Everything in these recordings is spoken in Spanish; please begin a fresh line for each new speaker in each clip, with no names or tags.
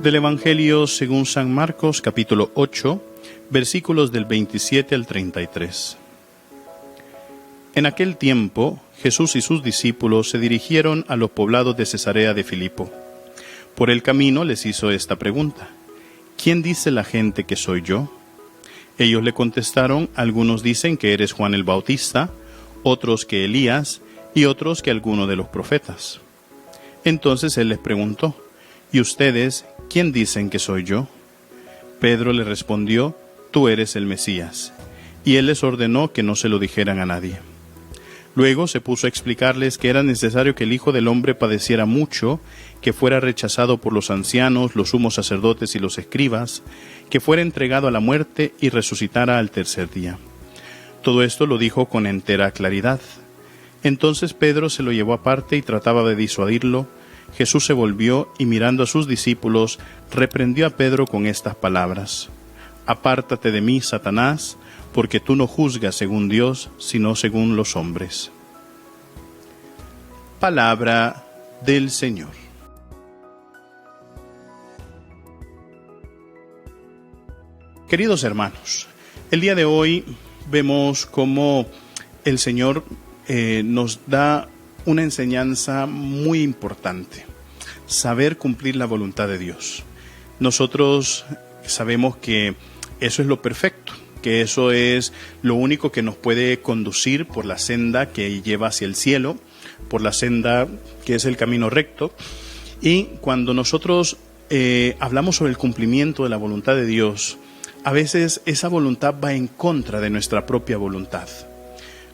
Del Evangelio según San Marcos, capítulo 8, versículos del 27 al 33. En aquel tiempo, Jesús y sus discípulos se dirigieron a los poblados de Cesarea de Filipo. Por el camino les hizo esta pregunta: ¿quién dice la gente que soy yo? Ellos le contestaron: algunos dicen que eres Juan el Bautista, otros que Elías, y otros que alguno de los profetas. Entonces él les preguntó: ¿y ustedes quién dicen que soy yo? Pedro le respondió: tú eres el Mesías. Y él les ordenó que no se lo dijeran a nadie. Luego se puso a explicarles que era necesario que el Hijo del Hombre padeciera mucho, que fuera rechazado por los ancianos, los sumos sacerdotes y los escribas, que fuera entregado a la muerte y resucitara al tercer día. Todo esto lo dijo con entera claridad. Entonces Pedro se lo llevó aparte y trataba de disuadirlo. Jesús se volvió y, mirando a sus discípulos, reprendió a Pedro con estas palabras: apártate de mí, Satanás, porque tú no juzgas según Dios, sino según los hombres. Palabra del Señor. Queridos hermanos, el día de hoy vemos cómo el Señor nos da una enseñanza muy importante: saber cumplir la voluntad de Dios. Nosotros sabemos que eso es lo perfecto, que eso es lo único que nos puede conducir por la senda que lleva hacia el cielo, por la senda que es el camino recto. Y cuando nosotros hablamos sobre el cumplimiento de la voluntad de Dios, a veces esa voluntad va en contra de nuestra propia voluntad.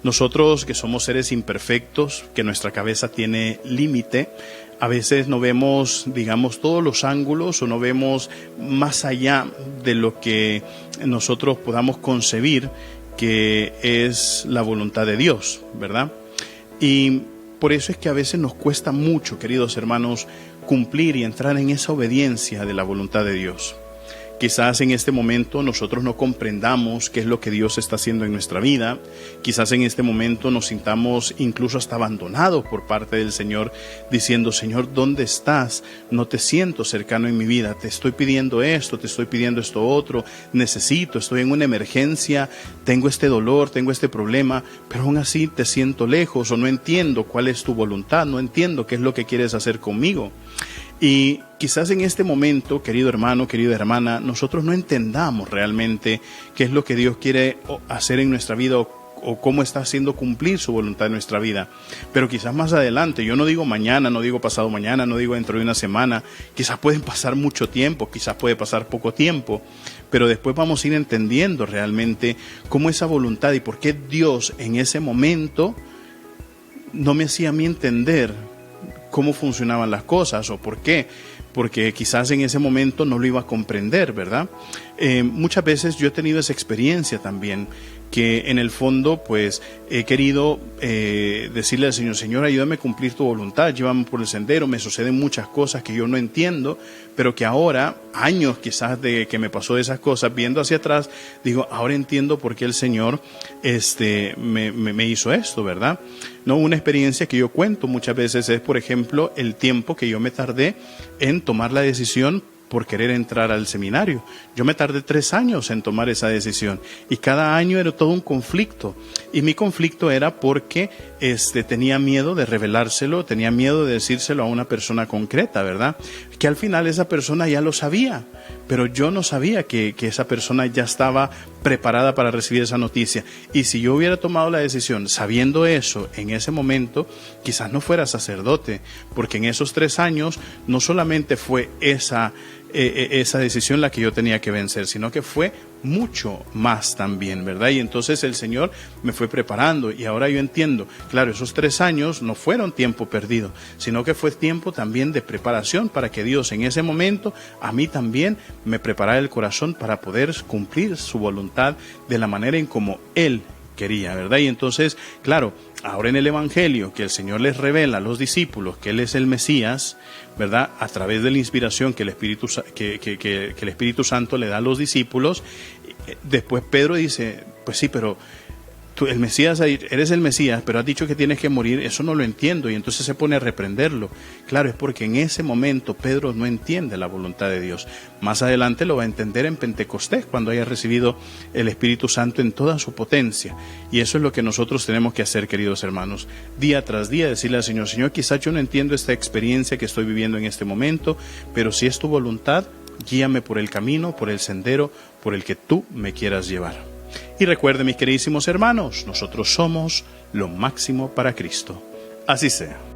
Nosotros, que somos seres imperfectos, que nuestra cabeza tiene límite, a veces no vemos, digamos, todos los ángulos, o no vemos más allá de lo que nosotros podamos concebir que es la voluntad de Dios, ¿verdad? Y por eso es que a veces nos cuesta mucho, queridos hermanos, cumplir y entrar en esa obediencia de la voluntad de Dios. Quizás en este momento nosotros no comprendamos qué es lo que Dios está haciendo en nuestra vida. Quizás en este momento nos sintamos incluso hasta abandonados por parte del Señor, diciendo: Señor, ¿dónde estás? No te siento cercano en mi vida. Te estoy pidiendo esto, te estoy pidiendo esto otro. Necesito, estoy en una emergencia, tengo este dolor, tengo este problema, pero aún así te siento lejos, o no entiendo cuál es tu voluntad, no entiendo qué es lo que quieres hacer conmigo. Y quizás en este momento, querido hermano, querida hermana, nosotros no entendamos realmente qué es lo que Dios quiere hacer en nuestra vida, o cómo está haciendo cumplir su voluntad en nuestra vida. Pero quizás más adelante, yo no digo mañana, no digo pasado mañana, no digo dentro de una semana, quizás pueden pasar mucho tiempo, quizás puede pasar poco tiempo, pero después vamos a ir entendiendo realmente cómo esa voluntad y por qué Dios en ese momento no me hacía a mí entender cómo funcionaban las cosas, o por qué, porque quizás en ese momento no lo iba a comprender, ¿verdad? Muchas veces yo he tenido esa experiencia también, que en el fondo pues he querido decirle al Señor: Señor, ayúdame a cumplir tu voluntad, llévame por el sendero. Me suceden muchas cosas que yo no entiendo, pero que ahora, años quizás de que me pasó esas cosas, viendo hacia atrás, digo: ahora entiendo por qué el Señor me hizo esto, ¿verdad? No, una experiencia que yo cuento muchas veces es, por ejemplo, el tiempo que yo me tardé en tomar la decisión por querer entrar al seminario. Yo me tardé 3 años en tomar esa decisión, y cada año era todo un conflicto, y mi conflicto era porque tenía miedo de revelárselo, tenía miedo de decírselo a una persona concreta, ¿verdad? Que al final esa persona ya lo sabía, pero yo no sabía que esa persona ya estaba preparada para recibir esa noticia. Y si yo hubiera tomado la decisión sabiendo eso en ese momento, quizás no fuera sacerdote, porque en esos 3 años no solamente fue esa decisión la que yo tenía que vencer, sino que fue mucho más también, ¿verdad? Y entonces el Señor me fue preparando, y ahora yo entiendo, claro, esos 3 años no fueron tiempo perdido, sino que fue tiempo también de preparación, para que Dios en ese momento a mí también me preparara el corazón para poder cumplir su voluntad de la manera en como Él quería, ¿verdad? Y entonces, claro, ahora en el Evangelio que el Señor les revela a los discípulos que Él es el Mesías, ¿verdad? A través de la inspiración que el Espíritu Santo le da a los discípulos, después Pedro dice: pues sí, pero tú, el Mesías, eres el Mesías, pero has dicho que tienes que morir, eso no lo entiendo. Y entonces se pone a reprenderlo. Claro, es porque en ese momento Pedro no entiende la voluntad de Dios. Más adelante lo va a entender en Pentecostés, cuando haya recibido el Espíritu Santo en toda su potencia. Y eso es lo que nosotros tenemos que hacer, queridos hermanos. Día tras día decirle al Señor: Señor, quizás yo no entiendo esta experiencia que estoy viviendo en este momento, pero si es tu voluntad, guíame por el camino, por el sendero, por el que tú me quieras llevar. Y recuerden, mis queridísimos hermanos, nosotros somos lo máximo para Cristo. Así sea.